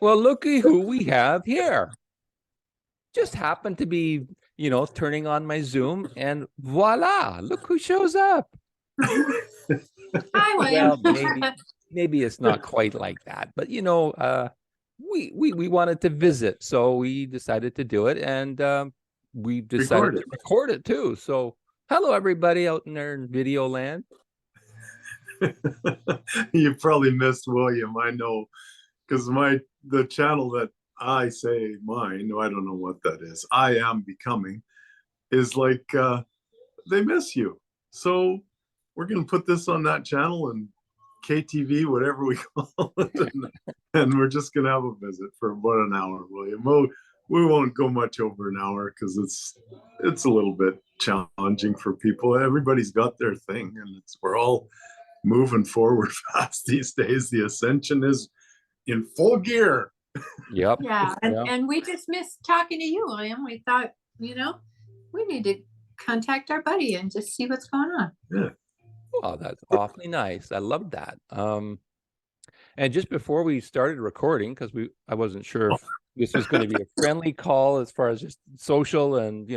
Well, looky who we have here. Just happened to be, turning on my Zoom, and voila, look who shows up. Hi, Well, William. maybe it's not quite like that, but we wanted to visit, so we decided to do it, and we decided to record it too. So, hello everybody out in there in video land. You probably missed William, I know, because the channel that I say mine, I don't know what that is, I am becoming, is like they miss you. So we're gonna put this on that channel and KTV, whatever we call it, and we're just gonna have a visit for about an hour, William. We won't go much over an hour because it's a little bit challenging for people. Everybody's got their thing, and we're all moving forward fast these days. The ascension is in full gear. Yep. Yeah, and we just missed talking to you, William. We thought, we need to contact our buddy and just see what's going on. Yeah. Oh, that's awfully nice. I love that. And just before we started recording, because I wasn't sure if this was going to be a friendly call as far as just social and,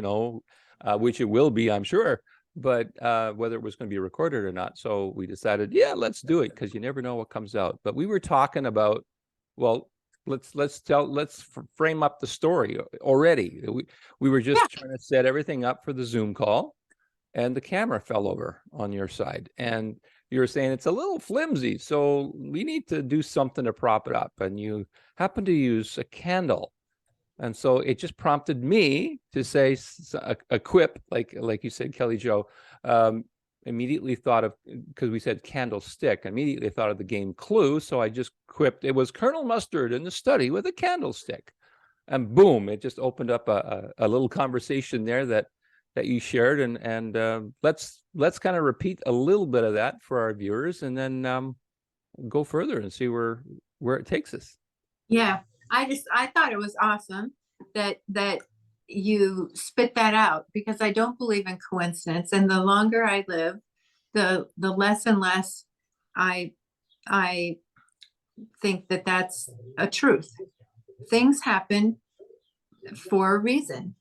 which it will be, I'm sure, but whether it was going to be recorded or not. So we decided, yeah, let's do it, because you never know what comes out. But we were talking about, well, let's frame up the story already. We were just trying to set everything up for the Zoom call, and the camera fell over on your side, and you were saying it's a little flimsy, so we need to do something to prop it up. And you happen to use a candle, and so it just prompted me to say a quip, like you said, Kelly Jo. Immediately thought of, because we said candlestick, immediately thought of the game Clue, so I just quipped, it was Colonel Mustard in the study with a candlestick, and boom, it just opened up a little conversation there that you shared, and let's kind of repeat a little bit of that for our viewers, and then go further and see where it takes us. Yeah, I thought it was awesome that you spit that out, because I don't believe in coincidence, and the longer I live, the less and less I think that that's a truth. Things happen for a reason,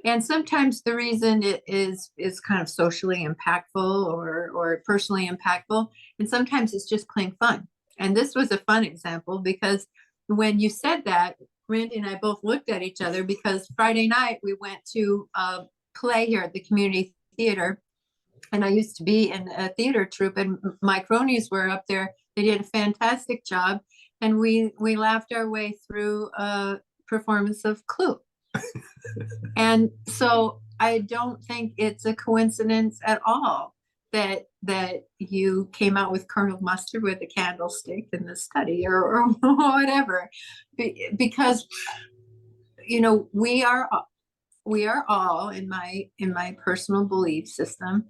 and sometimes the reason is kind of socially impactful or personally impactful, and sometimes it's just plain fun. And this was a fun example, because when you said that, Randy and I both looked at each other, because Friday night we went to a play here at the community theater, and I used to be in a theater troupe, and my cronies were up there. They did a fantastic job, and we laughed our way through a performance of Clue. And so I don't think it's a coincidence at all that you came out with Colonel Mustard with a candlestick in the study, or whatever, because we are all, in my personal belief system,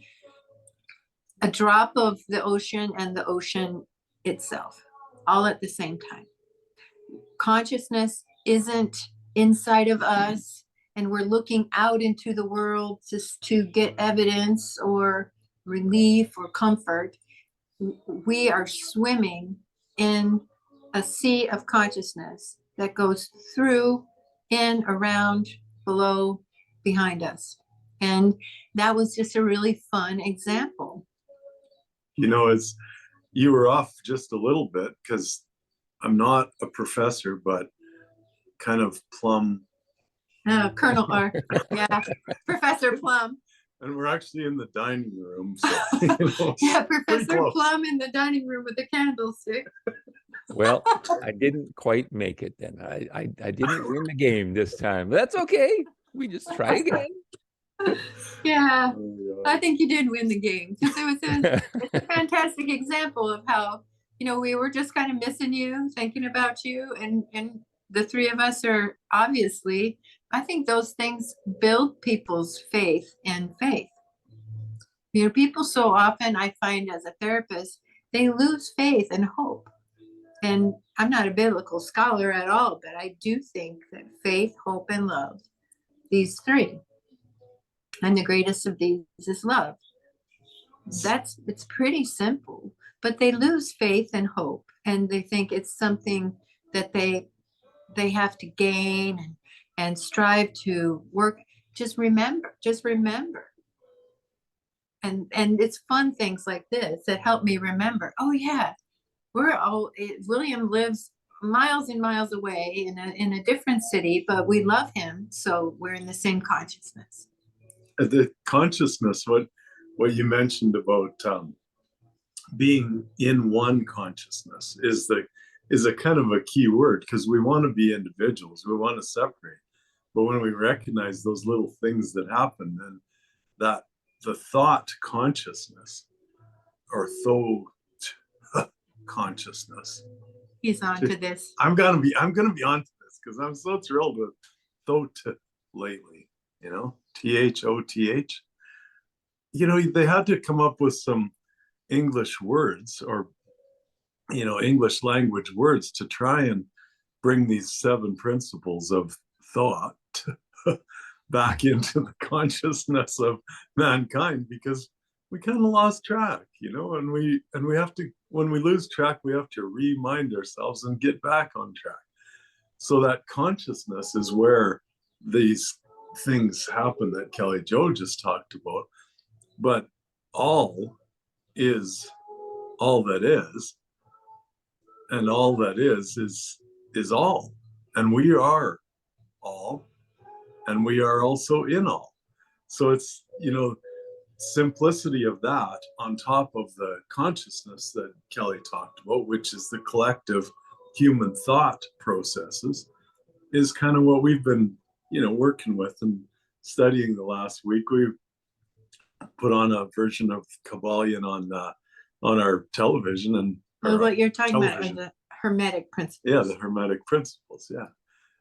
a drop of the ocean and the ocean itself, all at the same time. Consciousness isn't inside of us, and we're looking out into the world just to get evidence or relief or comfort. We are swimming in a sea of consciousness that goes through, in, around, below, behind us. And that was just a really fun example. You were off just a little bit, because I'm not a professor, but kind of Plum. Colonel, or Professor Plum. And we're actually in the dining room. So, yeah, Professor Plum in the dining room with the candlestick. Well, I didn't quite make it then. I didn't win the game this time. That's okay. We just try again. Yeah, I think you did win the game, because it's a fantastic example of how, we were just kind of missing you, thinking about you, and the three of us are obviously, I think those things build people's faith in faith. People so often, I find as a therapist, they lose faith and hope. And I'm not a biblical scholar at all, but I do think that faith, hope, and love, these three, and the greatest of these is love. It's pretty simple, but they lose faith and hope, and they think it's something that they they have to gain and strive to work. Just remember. And it's fun things like this that help me remember. Oh yeah, William lives miles and miles away in a different city, but we love him, so we're in the same consciousness. The consciousness, what you mentioned about being in one consciousness is a kind of a key word, because we want to be individuals, we want to separate, but when we recognize those little things that happen, then that the thought consciousness or thought consciousness. He's on to this. I'm gonna be onto this because I'm so thrilled with thought lately. THOTH. They had to come up with some English words or English language words to try and bring these 7 principles of thought back into the consciousness of mankind, because we kind of lost track, and we have to, when we lose track, we have to remind ourselves and get back on track. So that consciousness is where these things happen that Kelly Jo just talked about. But all is all that is, and all that is all, and we are all, and we are also in all. So it's simplicity of that on top of the consciousness that Kelly talked about, which is the collective human thought processes, is kind of what we've been working with and studying the last week. We put on a version of Kabbalion on our television, and what you're talking about are the Hermetic principles. Yeah, the Hermetic principles. Yeah,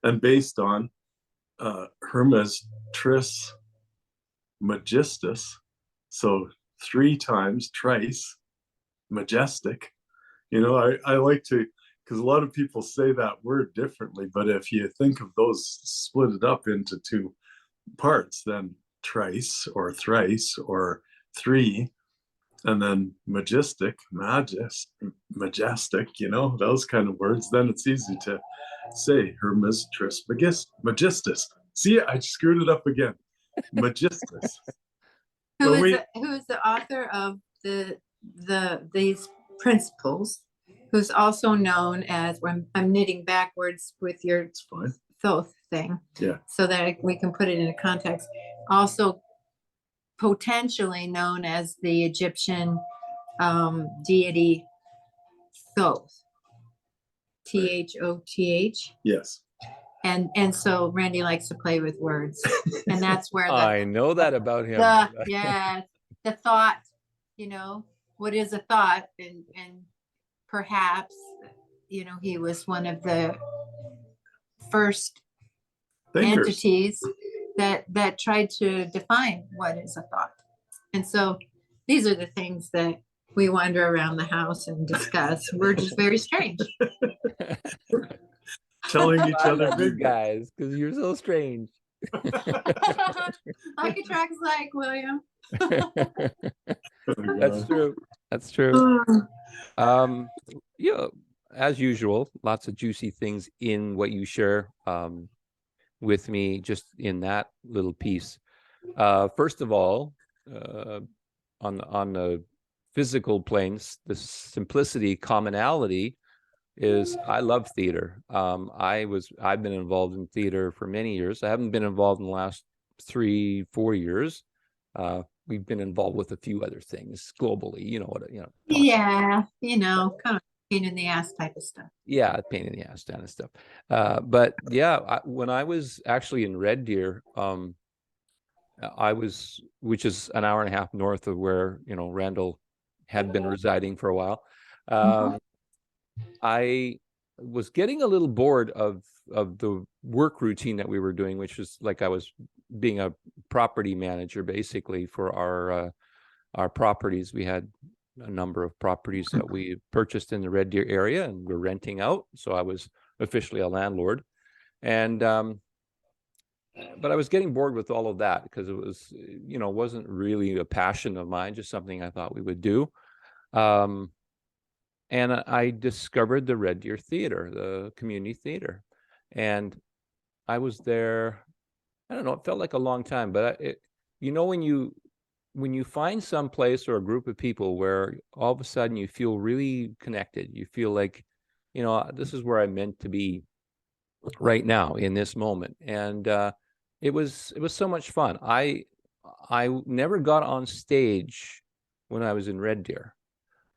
and based on Hermes Tris Majestus, so 3 times trice majestic. I like to, because a lot of people say that word differently, but if you think of those, split it up into 2 parts, then trice or thrice or 3, and then majestic, those kind of words, then it's easy to say Hermes Tris Majestus. See, I screwed it up again. Majestus. Who is the author of these principles, who's also known as, when I'm knitting backwards with your Thoth thing, so that we can put it into context, also potentially known as the Egyptian deity Thoth, THOTH. Yes. And so Randy likes to play with words, and that's where I know that about him. The thought, what is a thought, and perhaps he was one of the first Thinkers. entities that tried to define what is a thought. And so these are the things that we wander around the house and discuss. We're just very strange. Telling each other big guys, because you're so strange. Like attracts like, William. That's true. As usual, lots of juicy things in what you share with me just in that little piece. First of all, on the physical planes, the simplicity, commonality is, I love theater. I've been involved in theater for many years. I haven't been involved in the last 3-4 years. We've been involved with a few other things globally. Yeah, kind of pain in the ass type of stuff. Yeah, pain in the ass kind of stuff. But yeah, when I was actually in Red Deer, which is an hour and a half north of where Randall had been residing for a while. I was getting a little bored of the work routine that we were doing, which was like I was being a property manager basically for our properties. We had a number of properties that we purchased in the Red Deer area and we're renting out. So I was officially a landlord, and but I was getting bored with all of that because it was, wasn't really a passion of mine, just something I thought we would do. And I discovered the Red Deer Theater, the community theater. And I was there, I don't know, it felt like a long time, but when you find some place or a group of people where all of a sudden you feel really connected, you feel like, this is where I'm meant to be right now in this moment. And it was so much fun. I never got on stage when I was in Red Deer.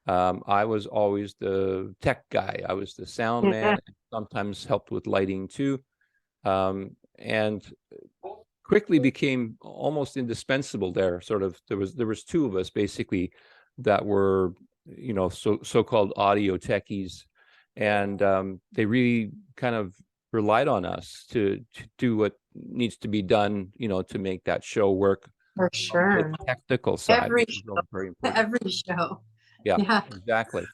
I was always the tech guy. I was the sound man, and sometimes helped with lighting too. And quickly became almost indispensable there. Sort of, there was two of us basically that were, so-called audio techies, and they really kind of relied on us to do what needs to be done, to make that show work. For sure. The technical side, Every which is show. very important. Every show. Yeah, Yeah. exactly.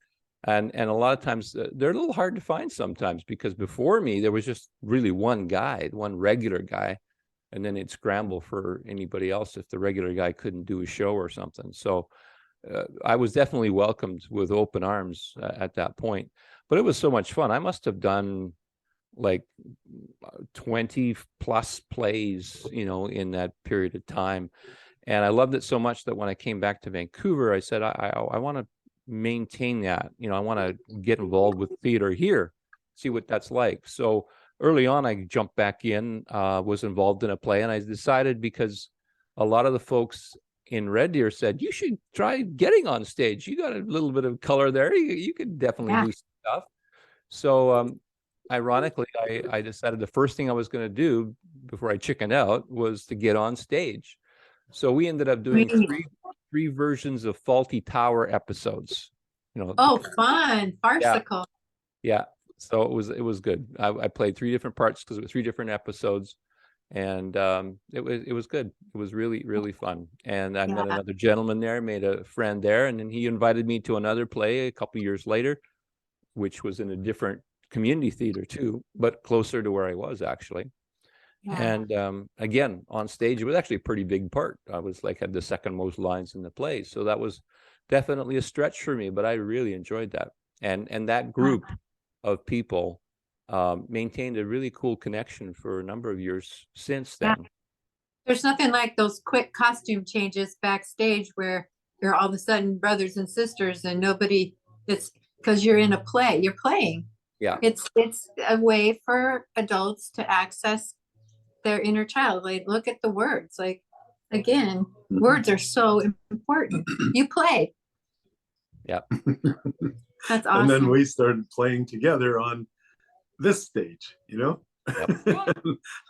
And a lot of times they're a little hard to find sometimes, because before me there was just really one guy, one regular guy, and then it'd scramble for anybody else if the regular guy couldn't do a show or something. So I was definitely welcomed with open arms at that point. But it was so much fun. I must have done like 20 plus plays, in that period of time. And I loved it so much that when I came back to Vancouver, I said, I want to maintain that. I want to get involved with theater here, see what that's like. So early on, I jumped back in, was involved in a play, and I decided, because a lot of the folks in Red Deer said, you should try getting on stage. You got a little bit of color there. You could definitely do stuff. So ironically, I decided the first thing I was going to do before I chickened out was to get on stage. So we ended up doing three versions of Faulty Tower episodes. Oh, fun. Farcical. Yeah. So it was good. I played three different parts because it was three different episodes, and it was good. It was really, really fun. And I met another gentleman there, made a friend there, and then he invited me to another play a couple years later, which was in a different community theater too, but closer to where I was actually. And again, on stage, it was actually a pretty big part. I was like, had the second most lines in the play. So that was definitely a stretch for me, but I really enjoyed that. And that group of people maintained a really cool connection for a number of years since then. There's nothing like those quick costume changes backstage where you're all of a sudden brothers and sisters, and nobody, it's because you're in a play, you're playing. Yeah. It's a way for adults to access their inner child. Like, look at the words. Like, again, words are so important. You play. Yeah. That's awesome. And then we started playing together on this stage, Yep.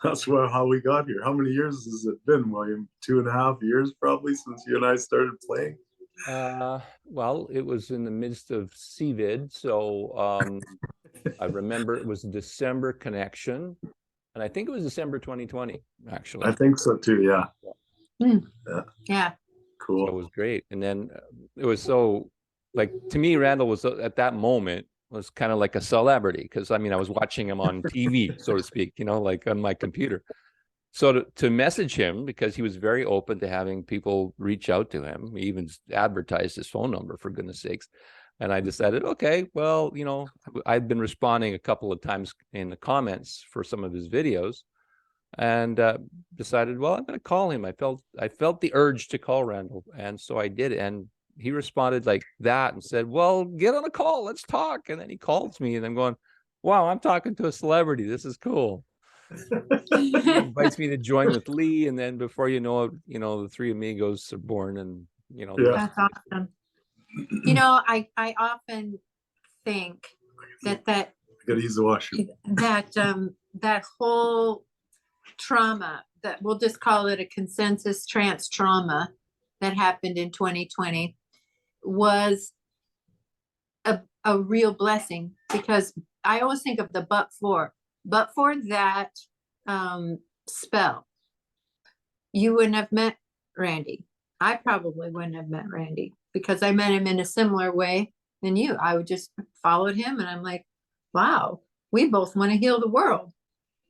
That's how we got here. How many years has it been, William? 2.5 years probably since you and I started playing? Well, it was in the midst of CVID, so I remember it was a December connection, and I think it was December 2020, actually. I think so too, yeah. Yeah. Cool. So it was great. And then it was so, like, to me, Randall was at that moment was kind of like a celebrity, because I mean, I was watching him on TV, so to speak, like on my computer. So to message him, because he was very open to having people reach out to him, he even advertised his phone number, for goodness sakes. And I decided, okay, well, I'd been responding a couple of times in the comments for some of his videos, and decided, well, I'm going to call him. I felt the urge to call Randall, and so I did. And he responded like that and said, well, get on a call, let's talk. And then he calls me, and I'm going, wow, I'm talking to a celebrity. This is cool. He invites me to join with Lee, and then before you know it, the three amigos are born, and That's awesome. I often think that gotta use the washroom. that whole trauma, that we'll just call it a consensus trance trauma that happened in 2020, was a real blessing, because I always think of the but for that spell, you wouldn't have met Randy. I probably wouldn't have met Randy, because I met him in a similar way than you. I would just followed him, and I'm like, wow, we both want to heal the world.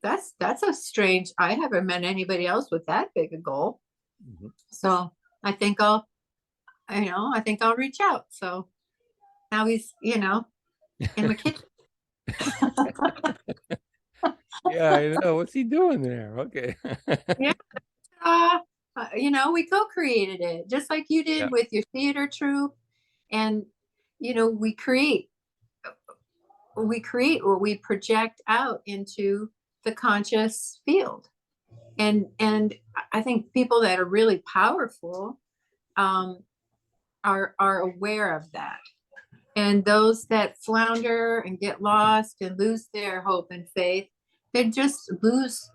That's a strange, I haven't met anybody else with that big a goal. So I think I'll reach out. So now he's, in my kitchen. Yeah, I know. What's he doing there? Okay. Yeah. We co-created it just like you Yeah. did with your theater troupe. And, we create or we project out into the conscious field. And I think people that are really powerful are aware of that. And those that flounder and get lost and lose their hope and faith, they just lose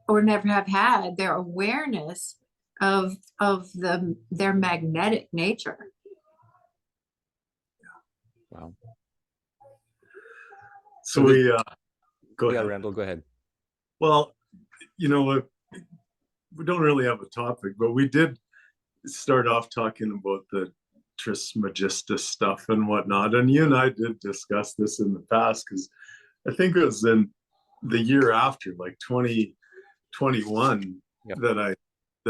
or never have had their awareness of their magnetic nature. Wow. So we go Yeah, ahead. Randall, go ahead. Well, we don't really have a topic, but we did start off talking about the Trismegistus stuff and whatnot. And you and I did discuss this in the past, because I think it was in the year after, like 2021, Yep. that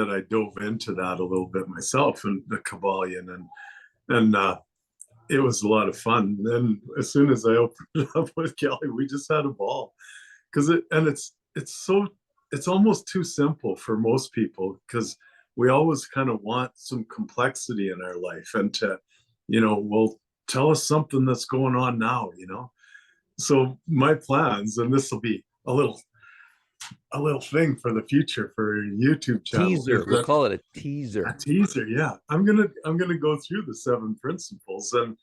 I dove into that a little bit myself, and the Kabbalion, and it was a lot of fun. And then as soon as I opened it up with Kelly, we just had a ball, because it's almost too simple for most people, because we always kind of want some complexity in our life, and well, tell us something that's going on now. So my plans, and this will be a little thing for the future for a YouTube channel. Teaser. We'll call it a teaser. A teaser, yeah. I'm gonna go through the 7 principles, and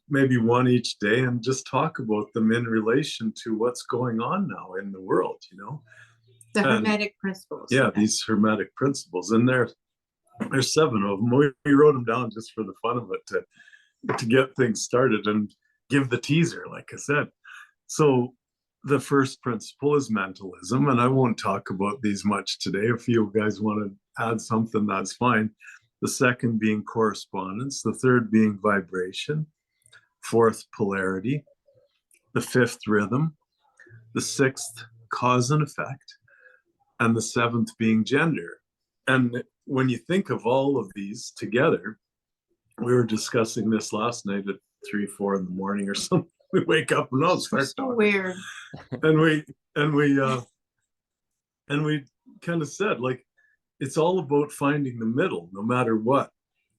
maybe one each day, and just talk about them in relation to what's going on now in the world. The And, Hermetic principles. yeah, these Hermetic principles, and there's 7 of them. We wrote them down just for the fun of it, to get things started and give the teaser, like I said. So the first principle is mentalism, and I won't talk about these much today. If you guys want to add something, that's fine. The second being correspondence, the third being vibration, fourth polarity, the fifth rhythm, the sixth cause and effect, and the seventh being gender. And when you think of all of these together, we were discussing this last night at 3-4 in the morning or something. We wake up and start So talking. weird. And we kind of said, like, it's all about finding the middle, no matter what.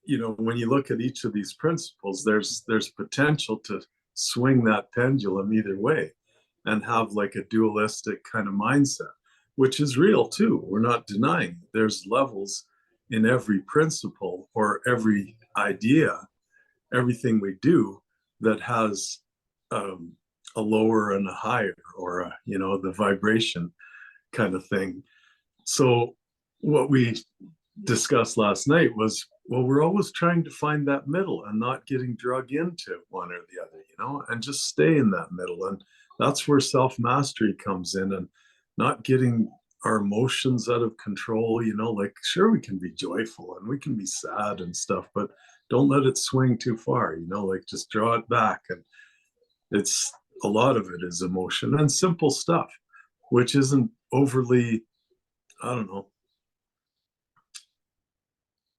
When you look at each of these principles, there's potential to swing that pendulum either way, and have like a dualistic kind of mindset, which is real too. We're not denying there's levels in every principle or every idea, everything we do, that has a lower and a higher, or the vibration kind of thing. So what we discussed last night was, well, we're always trying to find that middle and not getting drug into one or the other, and just stay in that middle. And that's where self-mastery comes in, and not getting our emotions out of control. Like, sure, we can be joyful and we can be sad and stuff, but don't let it swing too far. Like, just draw it back. And it's a lot of it is emotion and simple stuff, which isn't overly, I don't know,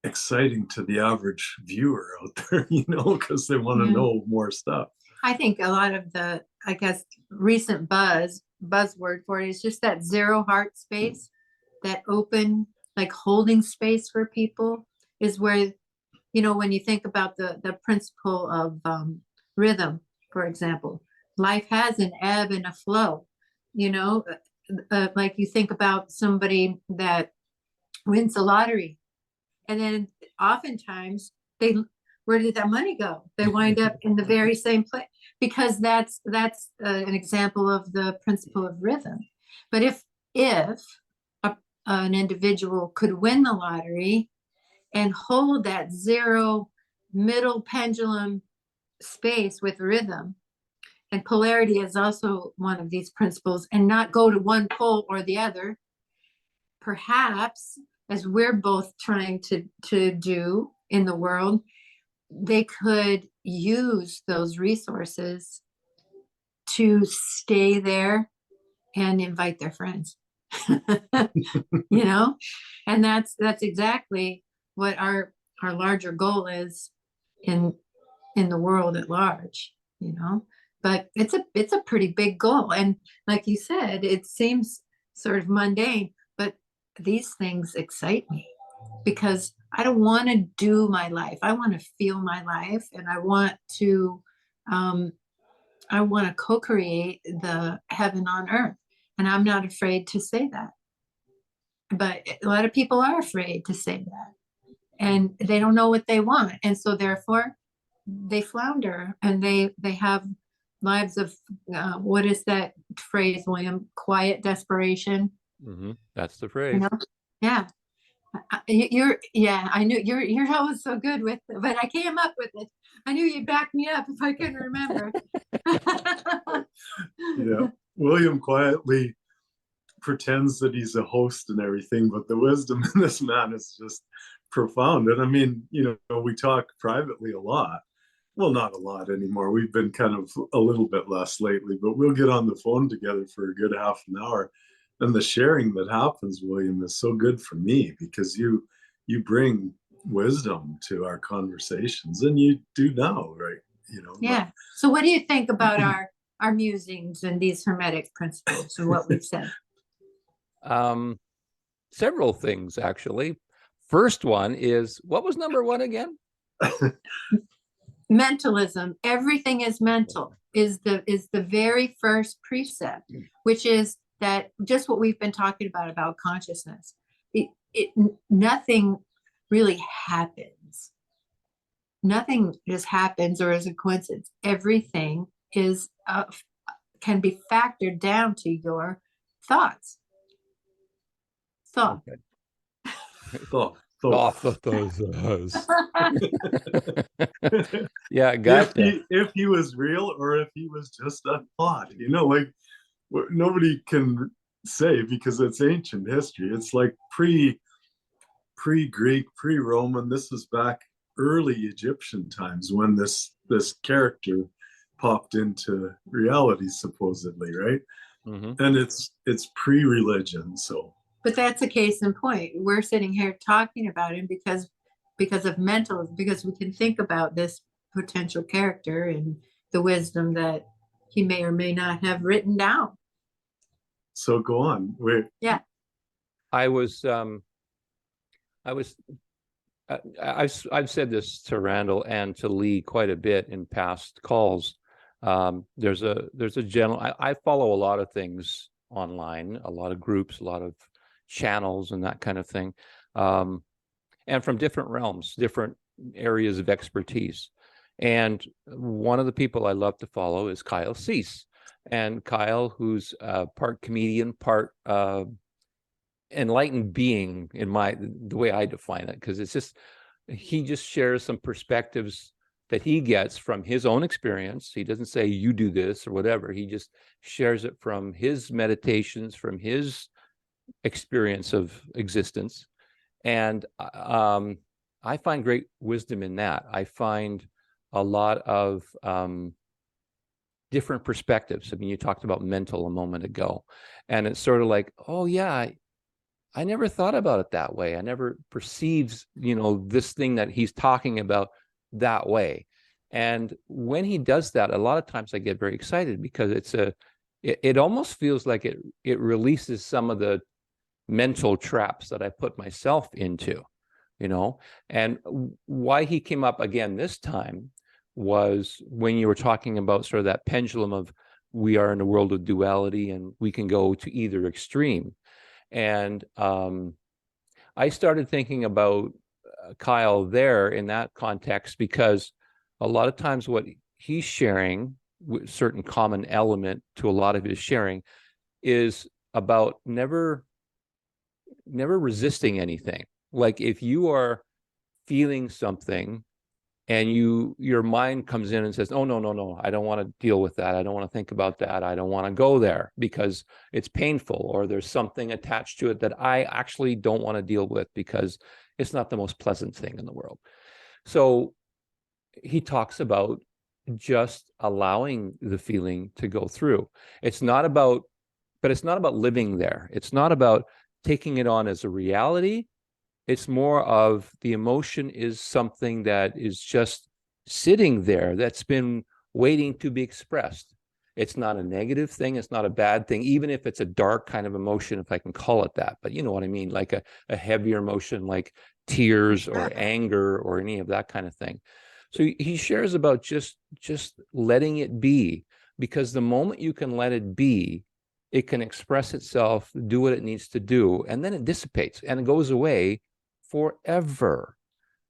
exciting to the average viewer out there, because they want to know more stuff. I think a lot of the, I guess, recent buzzword for it is just that zero heart space, that open, like, holding space for people, is where, when you think about the principle of rhythm, for example, life has an ebb and a flow. Like, you think about somebody that wins the lottery, and then oftentimes where did that money go? They wind up in the very same place, because that's an example of the principle of rhythm. But if an individual could win the lottery and hold that zero middle pendulum space with rhythm, and polarity is also one of these principles, and not go to one pole or the other, perhaps, as we're both trying to do in the world, they could use those resources to stay there and invite their friends. And that's exactly what our larger goal is in the world at large. but it's a pretty big goal. And like you said, it seems sort of mundane, but these things excite me because I don't want to do my life. I want to feel my life, and um, I want to co-create the heaven on earth. And I'm not afraid to say that. But a lot of people are afraid to say that, and they don't know what they want. And so therefore they flounder, and they have lives of, what is that phrase, William? Quiet desperation. That's the You phrase. know? Yeah. Yeah, I knew you're always so good with it, but I came up with it. I knew you'd back me up if I couldn't remember. Yeah. William quietly pretends that he's a host and everything, but the wisdom in this man is just profound. And I mean, we talk privately a lot. Well, not a lot anymore. We've been kind of a little bit less lately, but we'll get on the phone together for a good half an hour. And the sharing that happens, William, is so good for me because you bring wisdom to our conversations, and you do now, right? Yeah. So what do you think about our musings and these hermetic principles and what we've said? Several things, actually. First one is, what was number one again? Mentalism. Everything is mental is the very first precept, which is that just what we've been talking about consciousness. Nothing really happens. Nothing just happens or is a coincidence. Everything is can be factored down to your thoughts. Thought. Thought. Yeah, gotcha. If he was real or if he was just a thought, like nobody can say because it's ancient history. It's like pre-Greek, pre-Roman. This is back early Egyptian times when this character popped into reality, supposedly, right? And it's pre-religion, so. But that's a case in point. We're sitting here talking about him because of mental, because we can think about this potential character and the wisdom that he may or may not have written down. So go on. Wait. Yeah. I've said this to Randall and to Lee quite a bit in past calls. There's a general, I follow a lot of things online, a lot of groups, a lot of channels and that kind of thing. And from different realms, different areas of expertise. And one of the people I love to follow is Kyle Cease. And Kyle, who's part comedian, part enlightened being in the way I define it, because he just shares some perspectives that he gets from his own experience. He doesn't say you do this or whatever. He just shares it from his meditations, from his experience of existence. And I find great wisdom in that. I find a lot of different perspectives. I mean, you talked about mental a moment ago, and it's sort of like, oh yeah, I never thought about it that way. I never perceived, this thing that he's talking about that way. And when he does that, a lot of times I get very excited because it almost feels like it releases some of the mental traps that I put myself into, and why he came up again this time was when you were talking about sort of that pendulum of we are in a world of duality and we can go to either extreme. And I started thinking about Kyle there in that context, because a lot of times what he's sharing, with certain common element to a lot of his sharing, is about never resisting anything. Like if you are feeling something and your mind comes in and says, oh, no, I don't want to deal with that. I don't want to think about that. I don't want to go there because it's painful, or there's something attached to it that I actually don't want to deal with because it's not the most pleasant thing in the world. So he talks about just allowing the feeling to go through. It's not about living there. It's not about taking it on as a reality. It's more of the emotion is something that is just sitting there, that's been waiting to be expressed. It's not a negative thing. It's not a bad thing, even if it's a dark kind of emotion, if I can call it that. But you know what I mean, like a heavier emotion, like tears or anger or any of that kind of thing. So he shares about just letting it be, because the moment you can let it be, it can express itself, do what it needs to do, and then it dissipates and it goes away forever.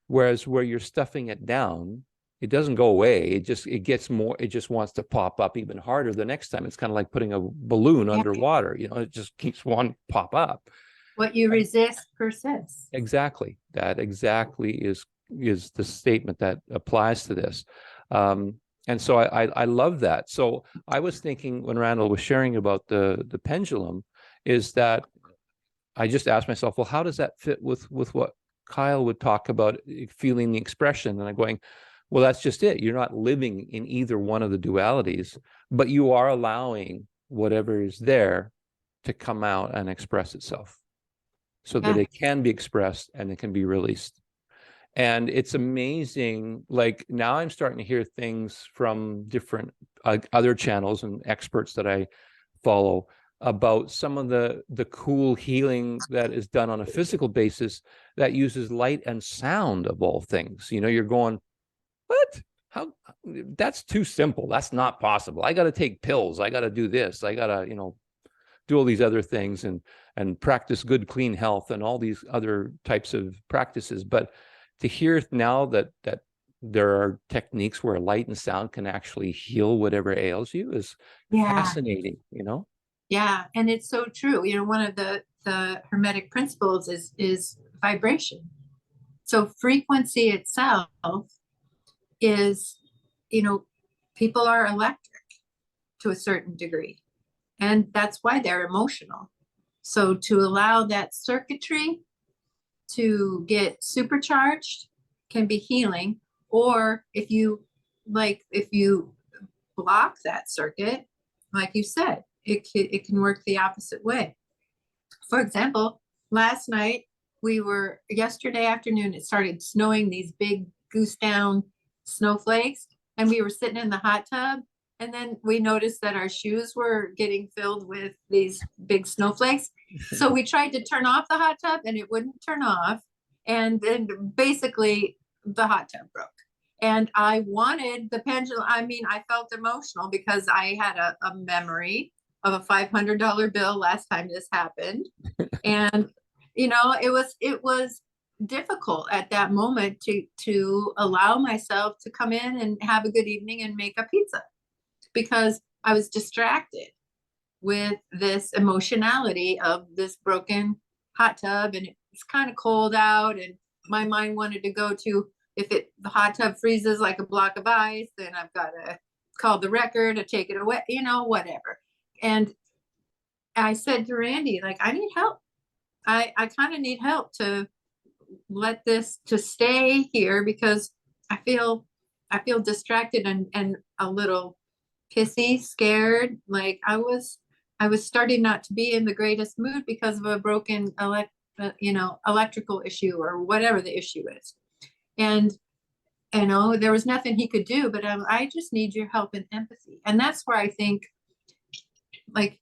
Whereas where you're stuffing it down, it doesn't go away. It gets more, it just wants to pop up even harder the next time. It's kind of like putting a balloon underwater, you know, it just keeps wanting to pop up. What you resist persists. Exactly. That exactly is the statement that applies to this. And so I love that. So I was thinking when Randall was sharing about the pendulum, is that I just asked myself, well, how does that fit with what Kyle would talk about, feeling the expression? And I'm going, well, that's just it. You're not living in either one of the dualities, but you are allowing whatever is there to come out and express itself, so that it can be expressed and it can be released. And it's amazing. Like now I'm starting to hear things from different other channels and experts that I follow about some of the cool healing that is done on a physical basis that uses light and sound, of all things. You know, you're going, what? How? That's too simple. That's not possible. I got to take pills. I got to do this. I got to, you know, do all these other things and practice good, clean health and all these other types of practices. But to hear now that there are techniques where light and sound can actually heal whatever ails you is fascinating, you know? Yeah, and it's so true. You know, one of the hermetic principles is vibration. So frequency itself is, you know, people are electric to a certain degree, and that's why they're emotional. So to allow that circuitry to get supercharged can be healing. Or if you block that circuit, like you said, it can work the opposite way. For example, yesterday afternoon, it started snowing, these big goose down snowflakes, and we were sitting in the hot tub, and then we noticed that our shoes were getting filled with these big snowflakes. So we tried to turn off the hot tub and it wouldn't turn off. And then basically the hot tub broke. And I wanted the pendulum. I mean, I felt emotional because I had a memory of a $500 bill last time this happened. And, you know, it was difficult at that moment to allow myself to come in and have a good evening and make a pizza, because I was distracted with this emotionality of this broken hot tub, and it's kind of cold out, and my mind wanted to go to, if the hot tub freezes like a block of ice, then I've got to call the wrecker to take it away, you know, whatever. And I said to Randy, like, I need help. I kind of need help to let this to stay here, because I feel distracted and a little pissy, scared. Like I was starting not to be in the greatest mood because of a broken electrical issue or whatever the issue is. And you know, there was nothing he could do, but I just need your help and empathy. And that's where I think, like,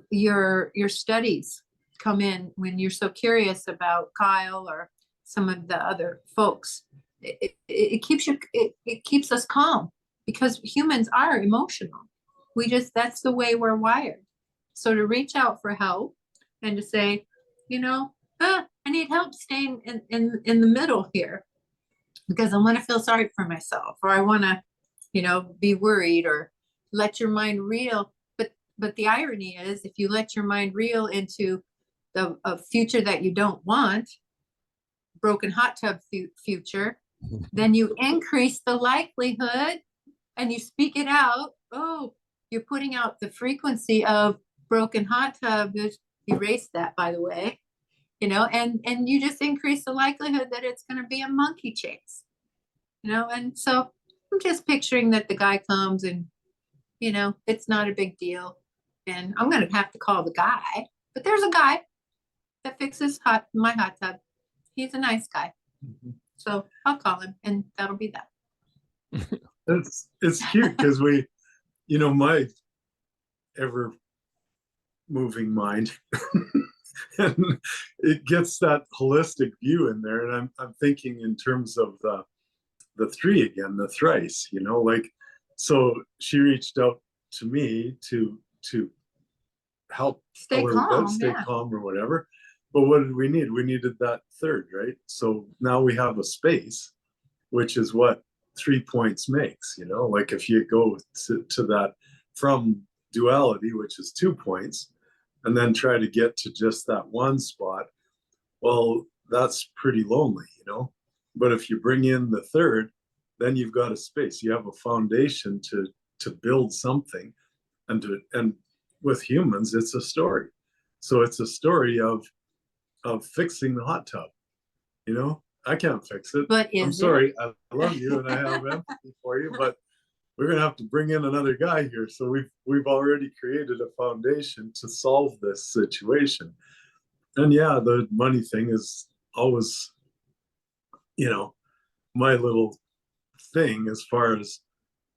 your studies come in when you're so curious about Kyle or some of the other folks. It keeps us calm, because humans are emotional. That's the way we're wired. So to reach out for help and to say, you know, I need help staying in the middle here, because I want to feel sorry for myself, or I want to, you know, be worried, or let your mind reel. But the irony is, if you let your mind reel into a future that you don't want, broken hot tub future, then you increase the likelihood, and you speak it out. Oh, you're putting out the frequency of broken hot tub. Erase that, by the way, you know, and you just increase the likelihood that it's going to be a monkey chase, you know. And so I'm just picturing that the guy comes and, you know, it's not a big deal. And I'm going to have to call the guy, but there's a guy that fixes my hot tub. He's a nice guy. Mm-hmm. So I'll call him, and that'll be that. It's cute because we, you know, ever moving mind. And it gets that holistic view in there. And I'm thinking in terms of the three again, the thrice, you know, like, so she reached out to me to help Stay a little calm, bit, stay yeah. calm or whatever. But what did we need? We needed that third, right? So now we have a space, which is what 3 points makes, you know, like if you go to that from duality, which is 2 points, and then try to get to just that one spot, well, that's pretty lonely, you know. But if you bring in the third, then you've got a space. You have a foundation to build something, and with humans, it's a story. So it's a story of fixing the hot tub. You know, I can't fix it. But I'm is sorry. I love you and I have empathy for you, but we're gonna have to bring in another guy here. So we've already created a foundation to solve this situation. And yeah, the money thing is always, you know, my little thing as far as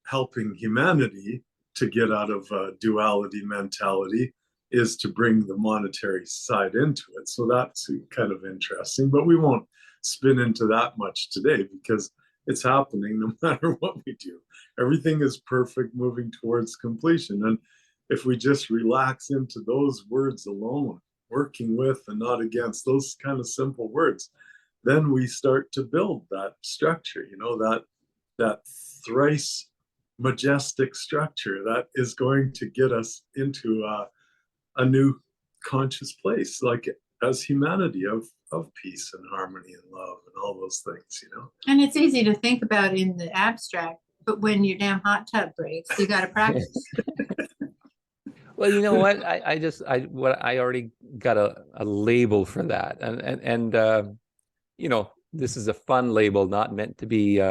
helping humanity to get out of a duality mentality is to bring the monetary side into it. So that's kind of interesting, but we won't spin into that much today because it's happening no matter what we do. Everything is perfect, moving towards completion. And if we just relax into those words alone, working with and not against, those kind of simple words, then we start to build that structure, you know, that thrice majestic structure that is going to get us into a new conscious place, like as humanity of peace and harmony and love and all those things, you know. And it's easy to think about in the abstract, but when your damn hot tub breaks, you got to practice. Well, you know what? I already got a label for that, and you know, this is a fun label, not meant to be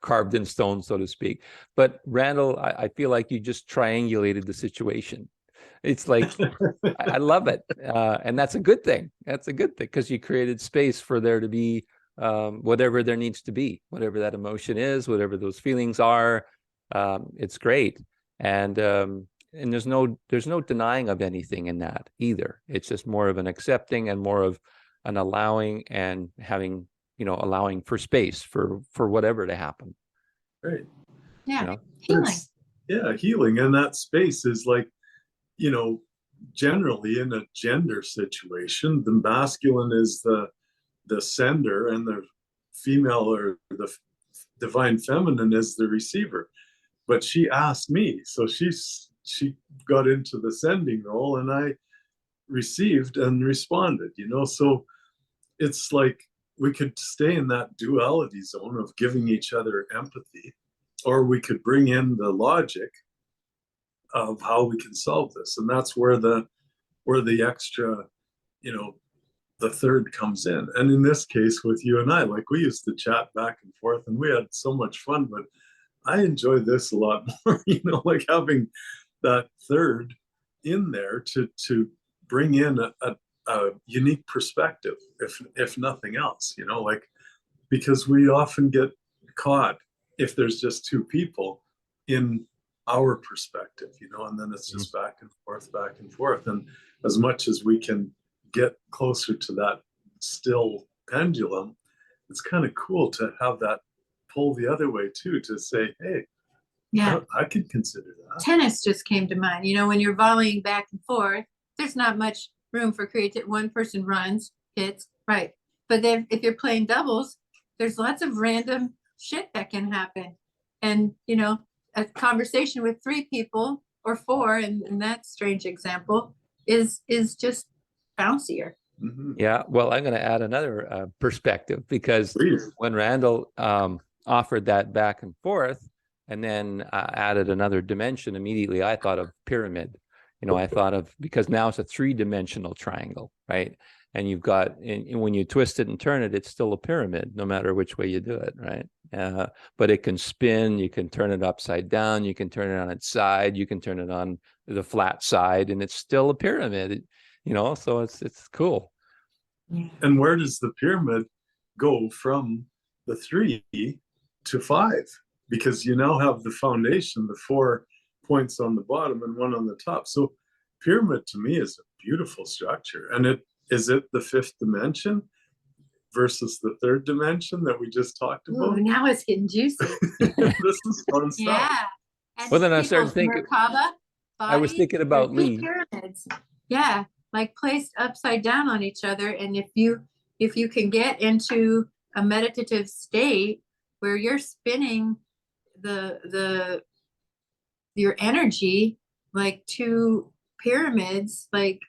carved in stone, so to speak. But Randall, I feel like you just triangulated the situation. It's like I love it, and that's a good thing. That's a good thing because you created space for there to be whatever there needs to be, whatever that emotion is, whatever those feelings are. It's great, and there's no denying of anything in that either. It's just more of an accepting and more of an allowing and having, you know, allowing for space for whatever to happen. Right. Yeah, You know? healing. Yeah, healing. And that space is like, you know, generally in a gender situation, the masculine is the sender and the female or the divine feminine is the receiver. But she asked me, so she got into the sending role and I received and responded, you know. So it's like we could stay in that duality zone of giving each other empathy, or we could bring in the logic of how we can solve this. And that's where the extra, you know, the third comes in. And in this case with you and I, like we used to chat back and forth and we had so much fun, but I enjoy this a lot more, you know, like having that third in there to bring in a unique perspective, if nothing else, you know, like because we often get caught if there's just two people in our perspective, you know, and then it's just back and forth. And as much as we can get closer to that still pendulum, it's kind of cool to have that pull the other way too, to say, hey, Yeah. I could consider that. Tennis just came to mind. You know, when you're volleying back and forth, there's not much room for creativity. One person runs, hits, right. But then if you're playing doubles, there's lots of random shit that can happen. And, you know, a conversation with 3 people or 4, in that strange example, is just bouncier. Mm-hmm. Yeah, well, I'm going to add another perspective because Please. when Randall offered that back and forth and then added another dimension, immediately I thought of pyramid. You know, I thought of, because now it's a 3-dimensional triangle, right? And you've got, and when you twist it and turn it, it's still a pyramid, no matter which way you do it, right? But it can spin, you can turn it upside down, you can turn it on its side, you can turn it on the flat side, and it's still a pyramid, you know, so it's cool. And where does the pyramid go from the 3 to 5? Because you now have the foundation, the 4 points on the bottom and one on the top. So pyramid to me is a beautiful structure. And it the fifth dimension versus the third dimension that we just talked about? Ooh, now it's getting juicy. This is fun stuff. Yeah. And Well, then I started people's thinking- Merkaba I was bodies, thinking about they're Lee. pyramids. Yeah, like placed upside down on each other. And if you can get into a meditative state where you're spinning your energy like two pyramids, like,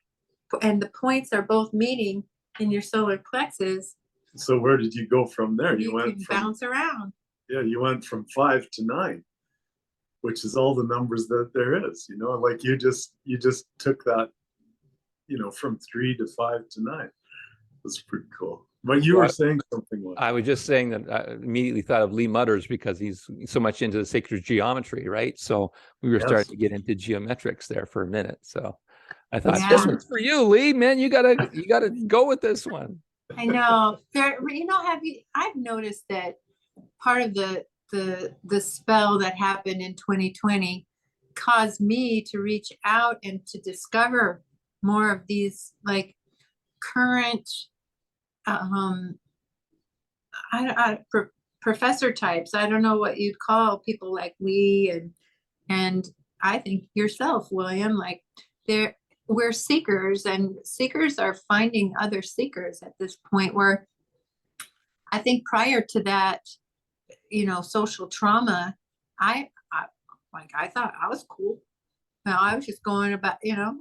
and the points are both meeting in your solar plexus, So where did you go from there? you went can from bounce around. yeah, you went from 5 to 9, which is all the numbers that there is, like you just took that, from 3 to 5 to 9. That's pretty cool. But you were saying something. I was just saying that I immediately thought of Lee Mudders because he's so much into the sacred geometry, right? So we were starting to get into geometrics there for a minute. So I thought, this one's for you, Lee, man. You gotta go with this one. I know. I've noticed that part of the spell that happened in 2020 caused me to reach out and to discover more of these like current professor types. I don't know what you'd call people like Lee and I think yourself, William, like we're seekers, and seekers are finding other seekers at this point, where I think prior to that, social trauma, I thought I was cool. Now I was just going about,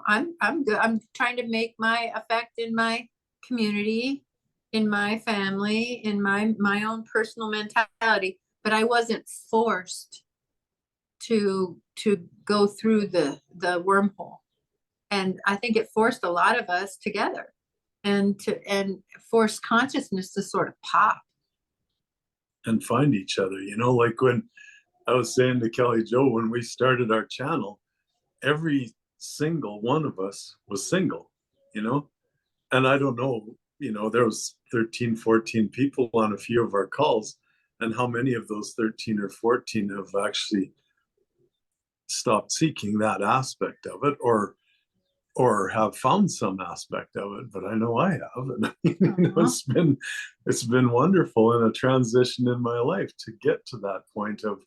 I'm good. I'm trying to make my effect in my community, in my family, in my own personal mentality, but I wasn't forced to go through the wormhole. And I think it forced a lot of us together and forced consciousness to sort of pop and find each other, like when I was saying to Kelly Jo, when we started our channel, every single one of us was single, and I don't know, there was 13, 14 people on a few of our calls, and how many of those 13 or 14 have actually stopped seeking that aspect of it, or have found some aspect of it. But I know I have, and it's been wonderful in a transition in my life to get to that point of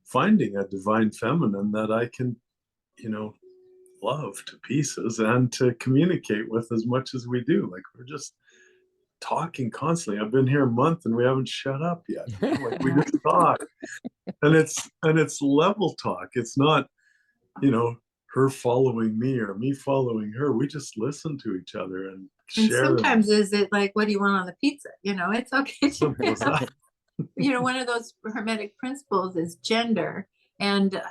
finding a divine feminine that I can love to pieces and to communicate with as much as we do. Like, we're just talking constantly. I've been here a month and we haven't shut up yet. Like, we just talk, and it's level talk. It's not her following me or me following her. We just listen to each other and share. Sometimes is it like, what do you want on the pizza? It's okay. One of those hermetic principles is gender. And,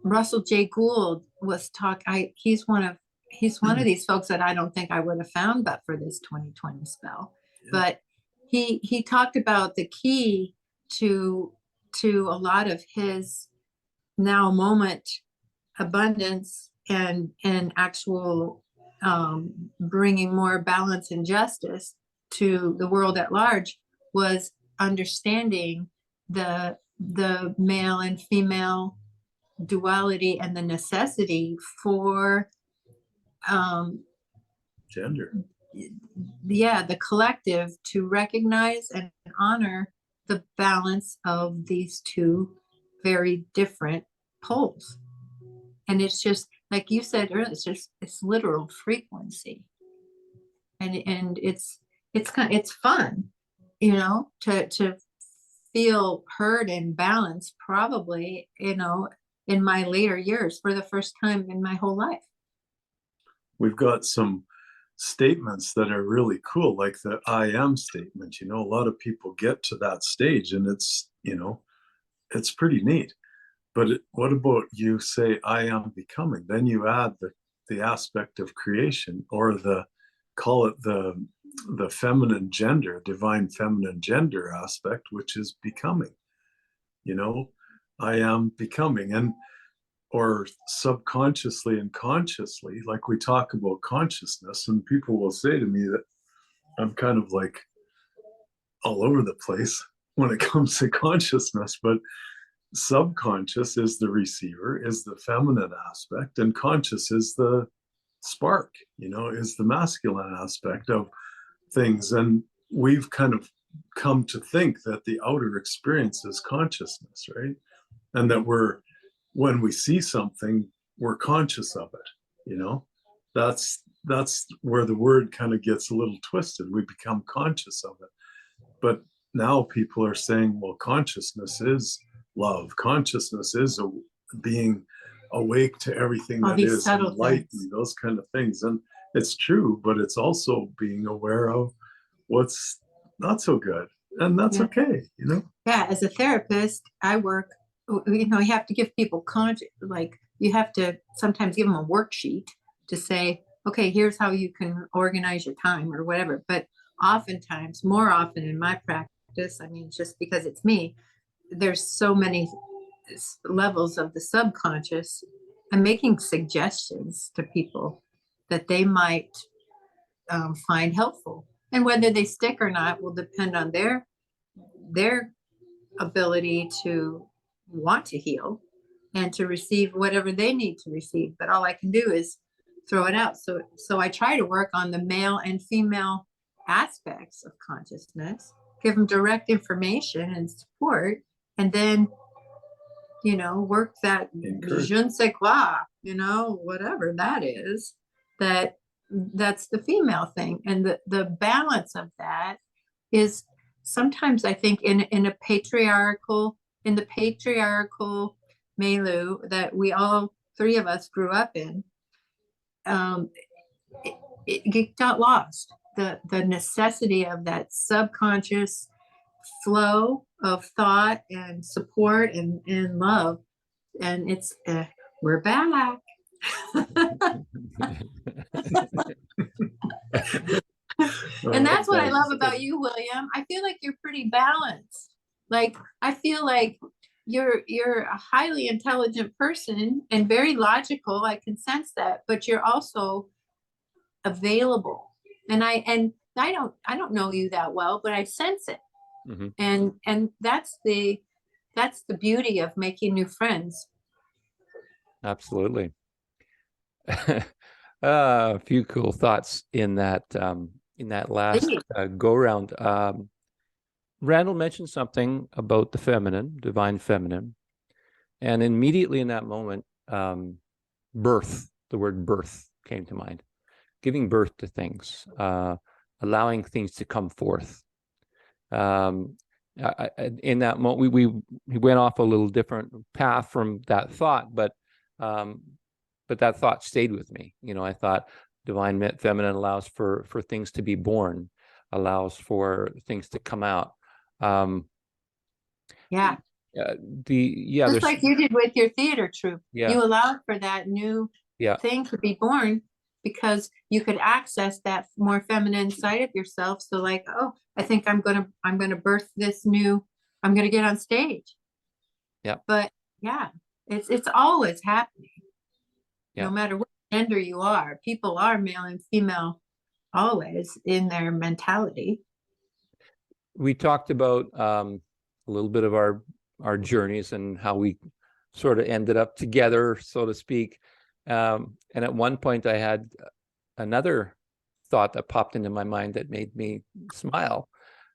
Russell J. Gould was he's one of these folks that I don't think I would have found but for this 2020 spell. Yeah. But he talked about the key to a lot of his now moment abundance and actual bringing more balance and justice to the world at large was understanding the male and female duality and the necessity for gender. The collective to recognize and honor the balance of these two very different poles. And it's just like you said earlier, it's literal frequency, and it's fun, to feel heard and balanced, probably, in my later years for the first time in my whole life. We've got some statements that are really cool, like the I am statement. A lot of people get to that stage and it's pretty neat. But what about you say I am becoming? Then you add the aspect of creation, or call it the feminine gender, divine feminine gender aspect, which is becoming. I am becoming, or subconsciously and consciously, like we talk about consciousness, and people will say to me that I'm kind of like all over the place when it comes to consciousness, but subconscious is the receiver, is the feminine aspect, and conscious is the spark, is the masculine aspect of things. And we've kind of come to think that the outer experience is consciousness, right? And that when we see something, we're conscious of it. That's where the word kind of gets a little twisted. We become conscious of it. But now people are saying, well, consciousness is love. Consciousness is being awake to everything All that these is, subtle enlightened, things. those kind of things. And it's true, but it's also being aware of what's not so good. And that's Yeah. okay, Yeah, as a therapist, I work, you have to give people you have to sometimes give them a worksheet to say, okay, here's how you can organize your time or whatever. But oftentimes, more often in my practice, I mean, just because it's me, there's so many levels of the subconscious. I'm making suggestions to people that they might find helpful. And whether they stick or not will depend on their ability to want to heal and to receive whatever they need to receive. But all I can do is throw it out. So I try to work on the male and female aspects of consciousness, give them direct information and support, and then work that je ne sais quoi, whatever that is, that's the female thing. And the balance of that is sometimes, I think, in the patriarchal milieu that we all three of us grew up in, it got lost. The necessity of that subconscious flow of thought and support and love. And it's we're back. And that's what I love about you, William. I feel like you're pretty balanced. Like, I feel like you're a highly intelligent person and very logical. I can sense that, but you're also available. And I don't know you that well, but I sense it. Mhm. And that's the beauty of making new friends. Absolutely. A few cool thoughts in that last go round. Randall mentioned something about the feminine, divine feminine, and immediately in that moment, birth, the word birth came to mind. Giving birth to things, allowing things to come forth. In that moment, we went off a little different path from that thought, but that thought stayed with me. I thought divine feminine allows for things to be born, allows for things to come out. Yeah. Just like you did with your theater troupe. Yeah. You allowed for that new thing to be born because you could access that more feminine side of yourself. So like, oh, I think I'm gonna birth this new, I'm gonna get on stage. Yeah. But yeah, it's always happening. Yeah. No matter what gender you are, people are male and female always in their mentality. We talked about a little bit of our journeys and how we sort of ended up together, so to speak. And at one point I had another thought that popped into my mind that made me smile.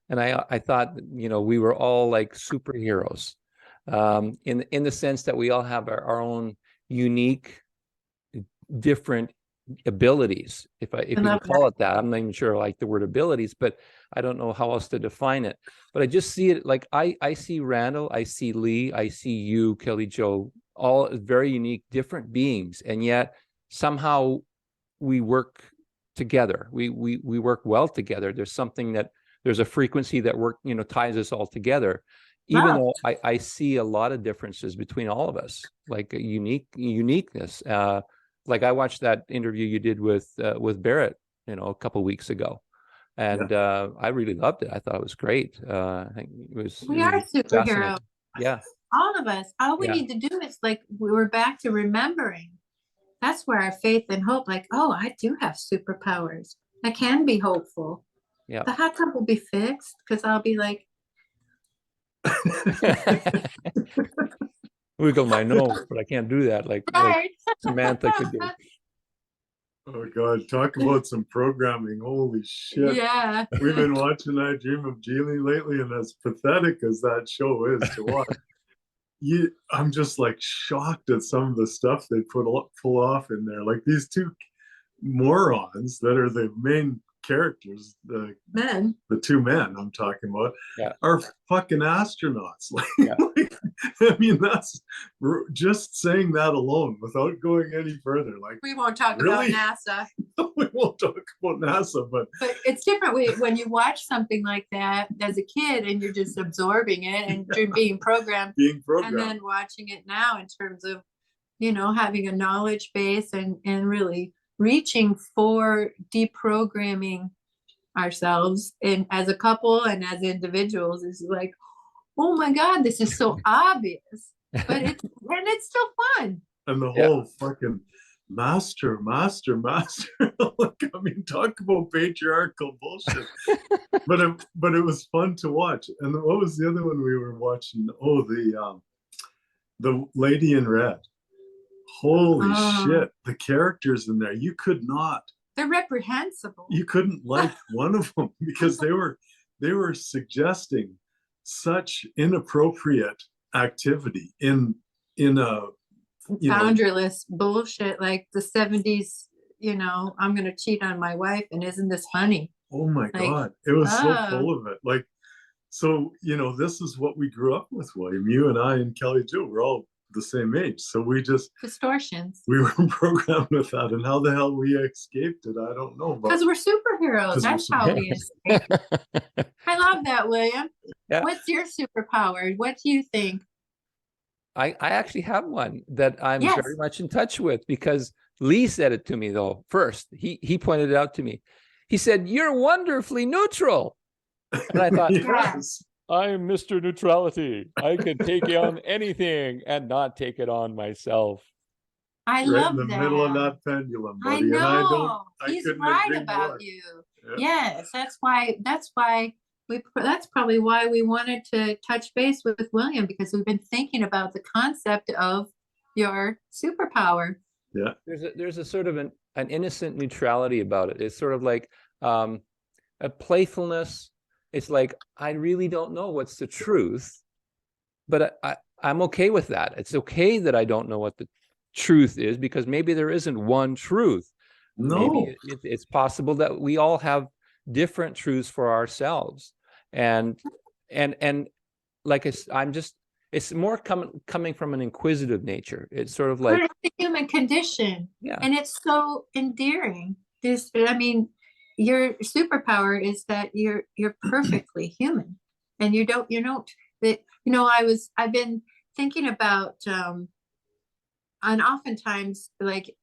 And I thought, we were all like superheroes, in the sense that we all have our own unique, different abilities. If you can call it that. I'm not even sure I like the word abilities, but I don't know how else to define it. But I just see it like I see Randall, I see Lee, I see you, Kelly Jo, all very unique, different beings, and yet somehow we work together. We work well together. There's a frequency that ties us all together. Even though I see a lot of differences between all of us, like a uniqueness. Like I watched that interview you did with Barrett, a couple of weeks ago, and I really loved it. I thought it was great. I think we are superheroes. Yeah, all of us. All we need to do is we're back to remembering. That's where our faith and hope. Like, oh, I do have superpowers. I can be hopeful. Yeah, the hot tub will be fixed because I'll be like. wiggle my nose, but I can't do that like Right. Samantha could do. Oh God, talk about some programming. Holy shit. Yeah. We've been watching I Dream of Jeannie lately, and as pathetic as that show is to watch, I'm just like shocked at some of the stuff they pull off in there. Like these two morons that are the main characters, Men. the two men I'm talking about, Yeah. are fucking astronauts. Like, Yeah. I mean, that's just saying that alone without going any further. Like, We won't talk really? about NASA. We won't talk about NASA, but it's different when you watch something like that as a kid and you're just absorbing it and you're being programmed, and then watching it now in terms of, having a knowledge base and really reaching for deprogramming ourselves and as a couple and as individuals is like, oh my God, this is so obvious, but it's still fun. And the whole fucking master. Like, I mean, talk about patriarchal bullshit. but it was fun to watch. And what was the other one we were watching? Oh, the Lady in Red. Holy shit! The characters in there, you could not. They're reprehensible. You couldn't like one of them because they were suggesting such inappropriate activity in a boundaryless bullshit, like the 70s, I'm gonna cheat on my wife and isn't this funny? Oh my God, it was so full of it. Like, so this is what we grew up with, William. You and I and Kelly Jo, we're all the same age, so we just distortions. We were programmed with that, and how the hell we escaped it, I don't know. Because we're superheroes. That's how we escape. I love that, William. Yeah. What's your superpower? What do you think? I actually have one that I'm very much in touch with, because Lee said it to me though. First, he pointed it out to me. He said, "You're wonderfully neutral." And I thought, yes. I'm Mr. Neutrality. I can take on anything and not take it on myself. I love in the that. Middle of that pendulum, buddy. I know. And He's right about you. Yeah. Yes, that's probably why we wanted to touch base with William, because we've been thinking about the concept of your superpower. Yeah. There's a sort of an innocent neutrality about it. It's sort of like a playfulness. It's like, I really don't know what's the truth, but I'm okay with that. It's okay that I don't know what the truth is, because maybe there isn't one truth. No. Maybe it's possible that we all have different truths for ourselves. And like it's more coming from an inquisitive nature. It's sort of like, but it's the human condition. Yeah. And it's so endearing. Your superpower is that you're perfectly human, and I've been thinking about and oftentimes, like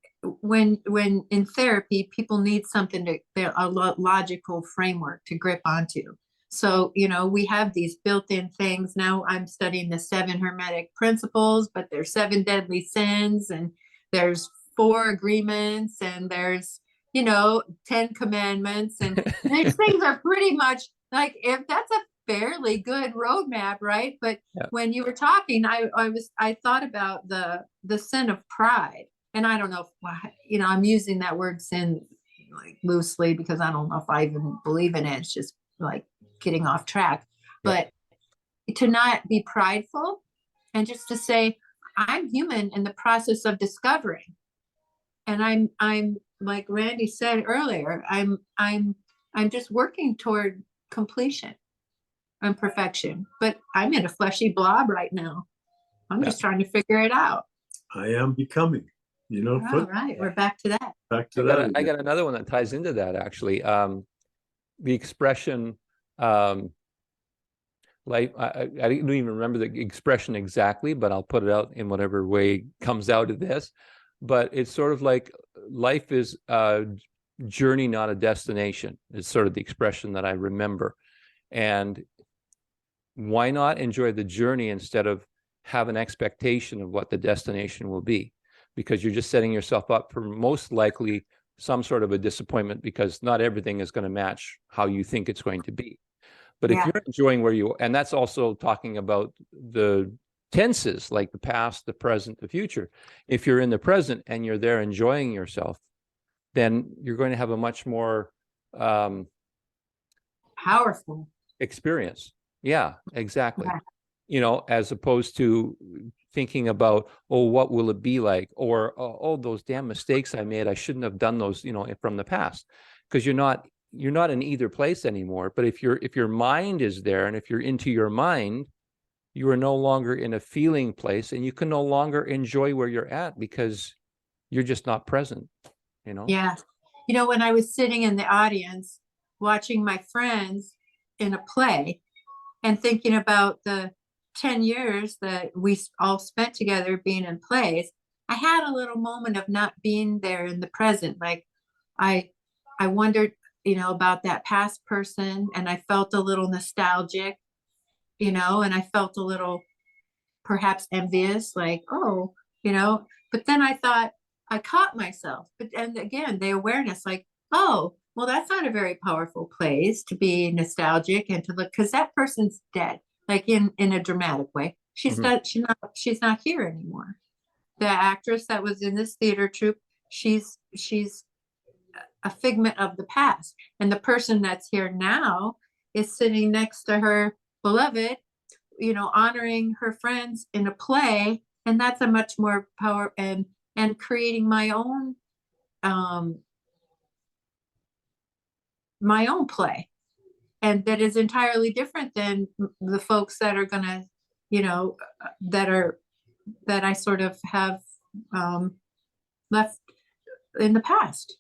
when in therapy, people need something a logical framework to grip onto. So we have these built-in things. Now I'm studying the 7 Hermetic principles, but there's 7 deadly sins, and there's 4 agreements, and there's 10 commandments, and these things are pretty much like, if that's a fairly good roadmap, right? But when you were talking, I thought about the sin of pride, and I don't know if I'm using that word sin like loosely, because I don't know if I even believe in it. It's just like getting off track. But to not be prideful, and just to say, I'm human in the process of discovering, and I'm like Randy said earlier, I'm just working toward completion and perfection, but I'm in a fleshy blob right now. I'm just trying to figure it out. I am becoming, All right, we're back to that. I got another one that ties into that, actually. The expression, like I don't even remember the expression exactly, but I'll put it out in whatever way comes out of this. But it's sort of like, life is a journey, not a destination. It's sort of the expression that I remember. And why not enjoy the journey instead of have an expectation of what the destination will be? Because you're just setting yourself up for most likely some sort of a disappointment, because not everything is going to match how you think it's going to be. But if you're enjoying where you, and that's also talking about the tenses, like the past, the present, the future. If you're in the present and you're there enjoying yourself, then you're going to have a much more Powerful. experience. Yeah, exactly. Yeah. You know, as opposed to thinking about, oh, what will it be like? Or, oh, those damn mistakes I made, I shouldn't have done those, you know, from the past. Because you're not in either place anymore. But if your mind is there, and if you're into your mind, you are no longer in a feeling place, and you can no longer enjoy where you're at because you're just not present, you know? Yeah. You know, when I was sitting in the audience watching my friends in a play and thinking about the 10 years that we all spent together being in plays, I had a little moment of not being there in the present. Like I wondered, you know, about that past person, and I felt a little nostalgic, you know, and I felt a little perhaps envious, like, oh, you know, but then I thought, I caught myself. But and again, the awareness, like, oh, well, that's not a very powerful place to be nostalgic and to look, because that person's dead, like in a dramatic way. She's Mhm. not, she's not here anymore. The actress that was in this theater troupe, she's a figment of the past. And the person that's here now is sitting next to her beloved, you know, honoring her friends in a play. And that's a much more power, and creating my own play. And that is entirely different than the folks that are gonna, you know, that I sort of have left in the past,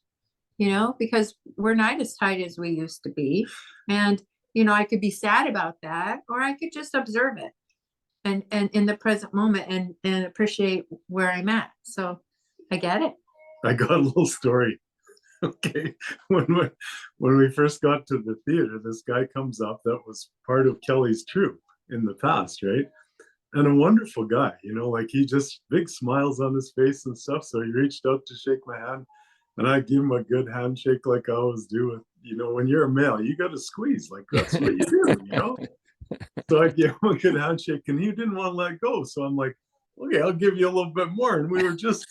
you know, because we're not as tight as we used to be. And, you know, I could be sad about that, or I could just observe it and in the present moment and appreciate where I'm at. So I get it. I got a little story. Okay, when we first got to the theater, this guy comes up that was part of Kelly's troupe in the past, right? And a wonderful guy, you know, like he just big smiles on his face and stuff. So he reached out to shake my hand, and I give him a good handshake, like I always do. With, you know, when you're a male, you got to squeeze, like that's what you do, you know. So I gave him a good handshake, and he didn't want to let go. So I'm like, okay, I'll give you a little bit more. And we were just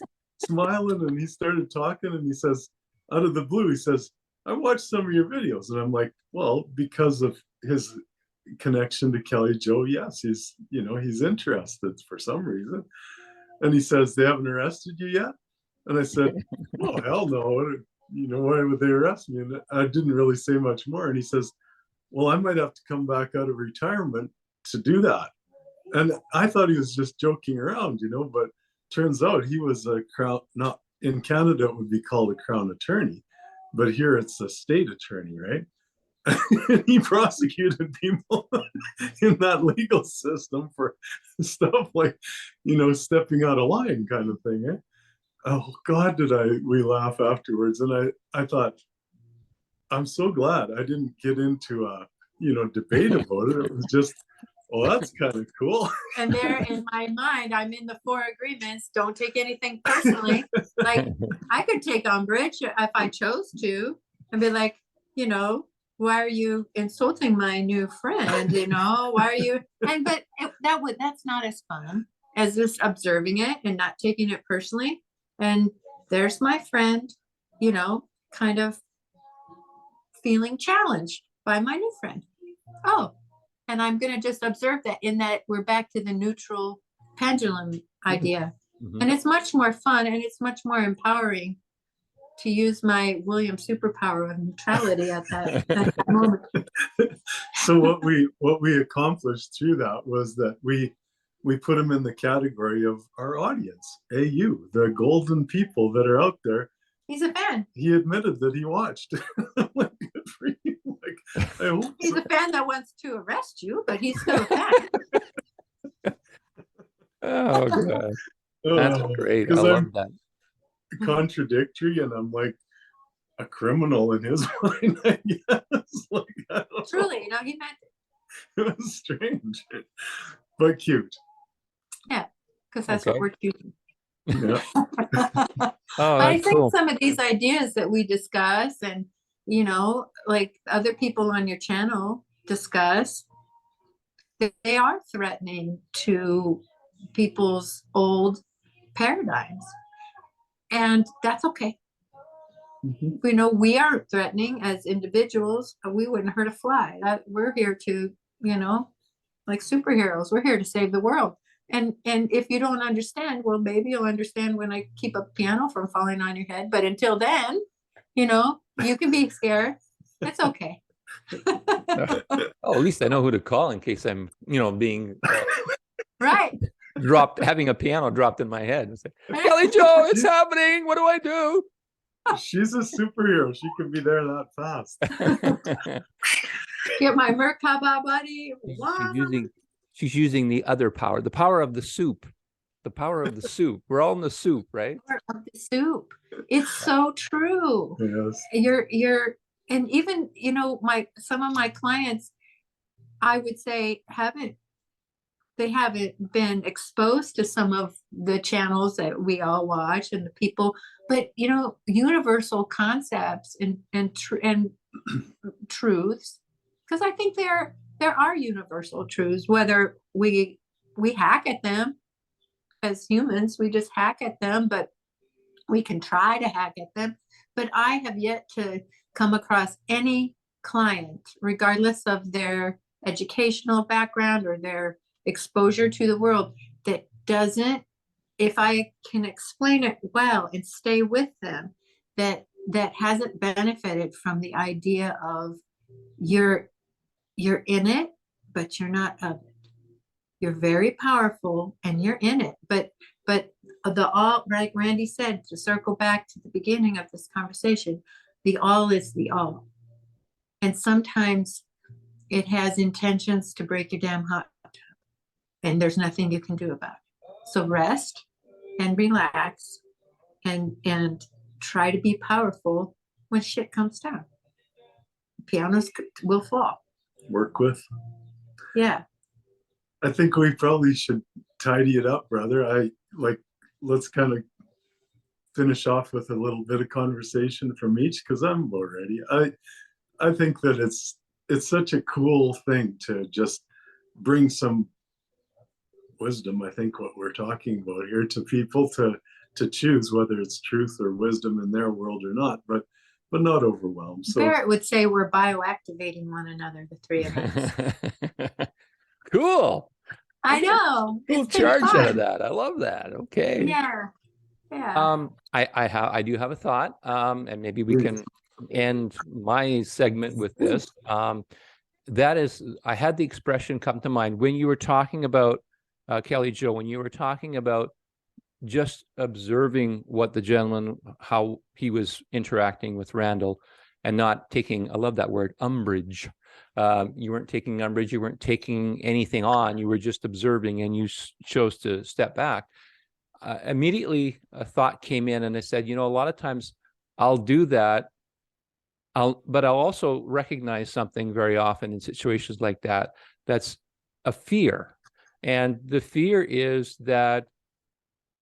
smiling, and he started talking, and he says, out of the blue, he says, I watched some of your videos. And I'm like, well, because of his connection to Kelly Jo, yes, he's, you know, he's interested for some reason. And he says, they haven't arrested you yet? And I said, oh, hell no. You know, why would they arrest me? And I didn't really say much more. And he says, well, I might have to come back out of retirement to do that. And I thought he was just joking around, you know, but turns out he was a crown, not in Canada, it would be called a crown attorney, but here it's a state attorney, right? He prosecuted people in that legal system for stuff like, you know, stepping out of line kind of thing. Eh? Oh God, we laugh afterwards. And I thought, I'm so glad I didn't get into a, you know, debate about it. It was just, well, that's kind of cool. And there in my mind, I'm in the 4 agreements. Don't take anything personally. Like I could take umbrage if I chose to and be like, you know, why are you insulting my new friend? You know, why are you? And but that's not as fun as just observing it and not taking it personally. And there's my friend, you know, kind of feeling challenged by my new friend. Oh, and I'm going to just observe that, in that we're back to the neutral pendulum idea. Mhm. And it's much more fun, and it's much more empowering to use my William superpower of neutrality at that moment. So what we accomplished through that was that we put him in the category of our audience, AU, the golden people that are out there. He's a fan. He admitted that he watched. Like, good for you. Like, I hope He's so. a fan that wants to arrest you, but he's still a fan. Oh, God. That's great. I Because love I'm that. contradictory, and I'm like a criminal in his mind, I guess. Like, I don't know. Truly, you know, he meant it. It was strange, but cute. Yeah, because that's what Okay. we're choosing. Yeah. Oh, I that's think cool. some of these ideas that we discuss, and you know, like other people on your channel discuss, they are threatening to people's old paradigms. And that's okay. Mhm. We know we aren't threatening as individuals. We wouldn't hurt a fly. We're here to, like superheroes. We're here to save the world. And if you don't understand, well, maybe you'll understand when I keep a piano from falling on your head. But until then, you can be scared. It's okay. Oh, at least I know who to call in case I'm, being Right. having a piano dropped in my head. It's like, Kelly Jo, it's happening. What do I do? She's a superhero. She could be there that fast. Get my Merkaba buddy. She's using the other power, the power of the soup. The power of the soup. We're all in the soup, right? Power of the soup. It's so true. Yes. You're and even, some of my clients, I would say they haven't been exposed to some of the channels that we all watch and the people, but universal concepts and truths, because I think there are universal truths, whether we hack at them as humans, we just hack at them, but we can try to hack at them. But I have yet to come across any client, regardless of their educational background or their exposure to the world, that doesn't, if I can explain it well and stay with them, that hasn't benefited from the idea of you're in it, but you're not of it. You're very powerful and you're in it, but the all, like Randy said, to circle back to the beginning of this conversation, the all is the all, and sometimes it has intentions to break your damn hot tub, and there's nothing you can do about it. So rest and relax and try to be powerful when shit comes down. Pianos will fall. Work with. Yeah. I think we probably should tidy it up, brother. Let's kind of finish off with a little bit of conversation from each, because I'm about ready. I think that it's such a cool thing to just bring some wisdom. I think what we're talking about here to people to choose whether it's truth or wisdom in their world or not, but not overwhelm. So Barrett would say we're bioactivating one another, the three of us. Cool. I know. Cool It's been charge out fun. of that. I love that. Okay. Yeah. Yeah. I do have a thought. And maybe we can end my segment with this. That is, I had the expression come to mind when you were talking about Kelly Jo, when you were talking about just observing what the gentleman, how he was interacting with Randall, and not taking, I love that word, umbrage. You weren't taking umbrage, you weren't taking anything on, you were just observing, and you chose to step back. Immediately a thought came in, and I said, a lot of times I'll do that, but I'll also recognize something very often in situations like that, that's a fear. And the fear is that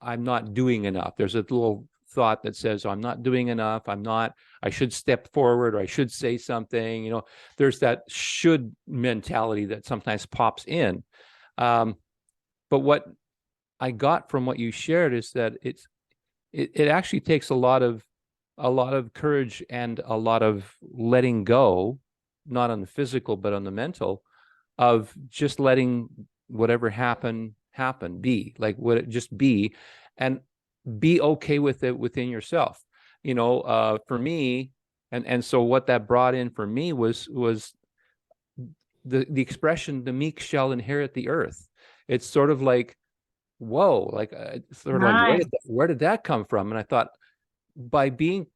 I'm not doing enough. There's a little thought that says, I'm not doing enough. I should step forward, or I should say something. There's that should mentality that sometimes pops in. But what I got from what you shared is that it actually takes a lot of courage and a lot of letting go, not on the physical, but on the mental, of just letting whatever happen, be like just be, and be okay with it within yourself. For me, and so what that brought in for me was the expression, the meek shall inherit the earth. It's sort of like, whoa, like sort of Nice. like where did that come from? And I thought, by being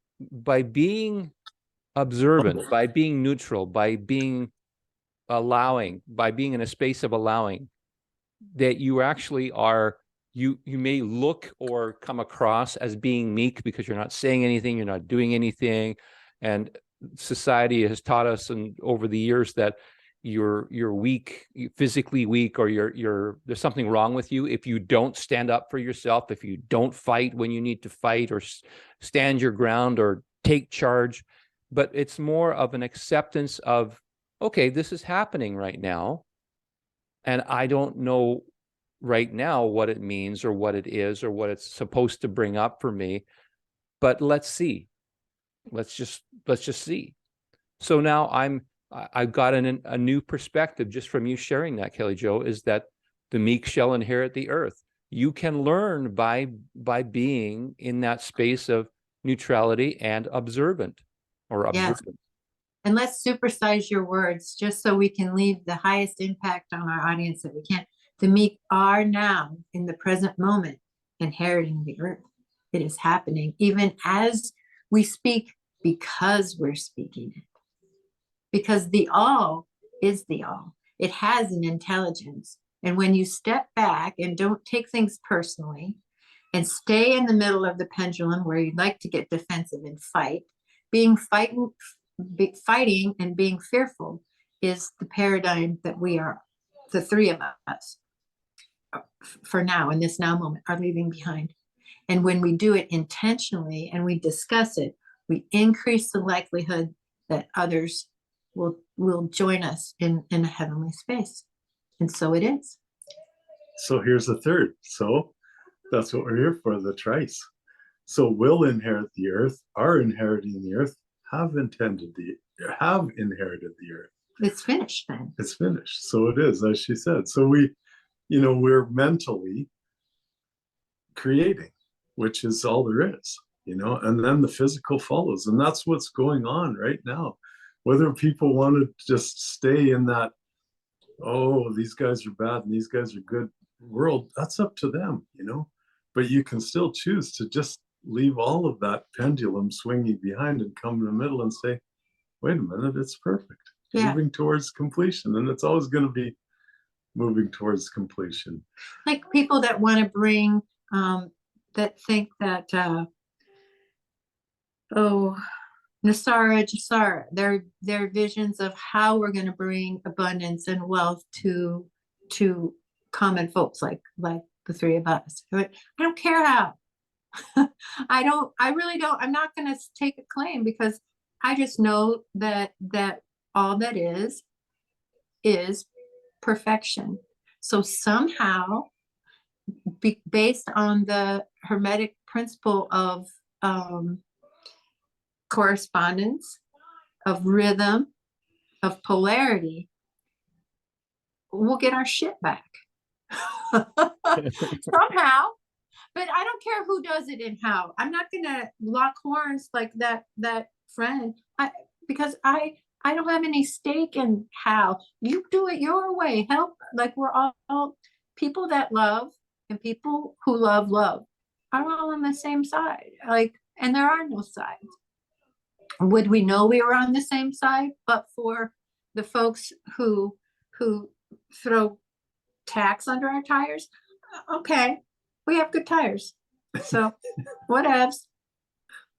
observant, by being neutral, by being allowing, by being in a space of allowing, that you actually are, you may look or come across as being meek because you're not saying anything, you're not doing anything. And society has taught us, and over the years, that you're weak, physically weak, or there's something wrong with you if you don't stand up for yourself, if you don't fight when you need to fight, or stand your ground, or take charge. But it's more of an acceptance of, okay, this is happening right now, and I don't know right now what it means or what it is or what it's supposed to bring up for me. But let's see. Let's just see. So now I've got a new perspective just from you sharing that, Kelly Jo, is that the meek shall inherit the earth. You can learn by being in that space of neutrality and observant or Yes. observant. And let's supersize your words just so we can leave the highest impact on our audience that we can. The meek are now in the present moment inheriting the earth. It is happening even as we speak, because we're speaking it. Because the all is the all. It has an intelligence. And when you step back and don't take things personally and stay in the middle of the pendulum where you'd like to get defensive and fight, fighting and being fearful is the paradigm that we are, the three of us, for now, in this now moment, are leaving behind. And when we do it intentionally and we discuss it, we increase the likelihood that others will join us in a heavenly space. And so it is. So here's the third. So that's what we're here for, the trice. So will inherit the earth, are inheriting the earth, have inherited the earth. It's finished then. It's finished. So it is, as she said. So we're mentally creating, which is all there is, and then the physical follows. And that's what's going on right now. Whether people want to just stay in that, oh, these guys are bad and these guys are good world, that's up to them, but you can still choose to just leave all of that pendulum swinging behind and come in the middle and say, wait a minute, it's perfect. Yeah. Moving towards completion. And it's always going to be moving towards completion. Like people that want to bring, that think that, Nasara Jasara, their visions of how we're going to bring abundance and wealth to common folks like the three of us. I don't care how. I really don't. I'm not going to take a claim because I just know that all that is perfection. So somehow, based on the Hermetic principle of correspondence, of rhythm, of polarity, we'll get our shit back somehow. But I don't care who does it and how. I'm not gonna lock horns like that friend, because I don't have any stake in how. You do it your way. Help, like we're all people that love, and people who love are all on the same side. And there are no sides. Would we know we were on the same side but for the folks who throw tacks under our tires? Okay, we have good tires, so whatevs.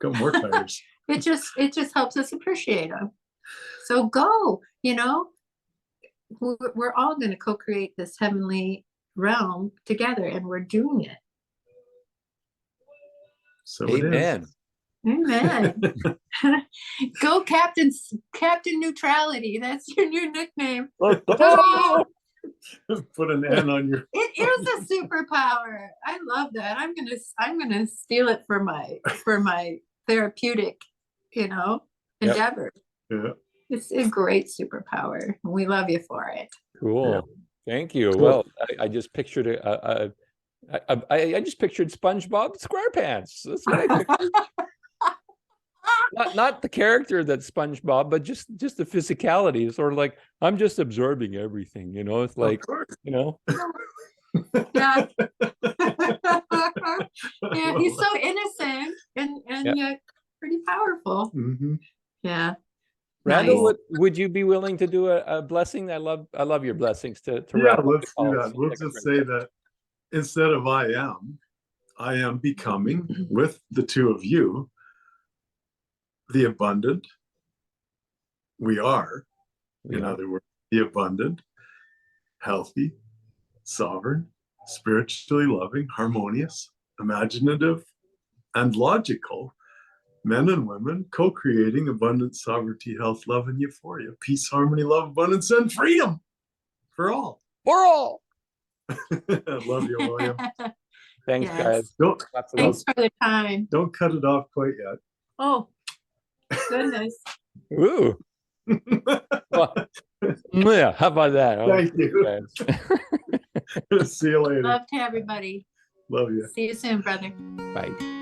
Got more tires. It just helps us appreciate them. So go, we're all going to co-create this heavenly realm together, and we're doing it. So Amen. Amen. Go Captain Neutrality. That's your new nickname. Put an N on your. It is a superpower. I love that. I'm gonna steal it for my therapeutic, endeavor. Yeah. It's a great superpower. We love you for it. Cool. Yeah. Thank you. Cool. Well, I just pictured I just pictured SpongeBob SquarePants. That's what I pictured. Not the character that's SpongeBob, but just the physicality. It's sort of like I'm just absorbing everything, It's like, Yeah. Yeah, he's so innocent and yet pretty powerful. Mm-hmm. Yeah. Randall, Nice. would you be willing to do a blessing? I love your blessings to Yeah, wrap up the let's call. do that. We'll just say that instead of I am becoming with the two of you the abundant. We are, in other words, the abundant, healthy, sovereign, spiritually loving, harmonious, imaginative, and logical men and women co-creating abundance, sovereignty, health, love, and euphoria, peace, harmony, love, abundance, and freedom for all. For all. Love you, William. Thanks, Yes. guys. Don't Lots of love. Thanks for the time. don't cut it off quite yet. Oh, goodness. Ooh. Well, yeah, how about that? Thank you. Guys. See you later. Love to everybody. Love you. See you soon, brother. Bye.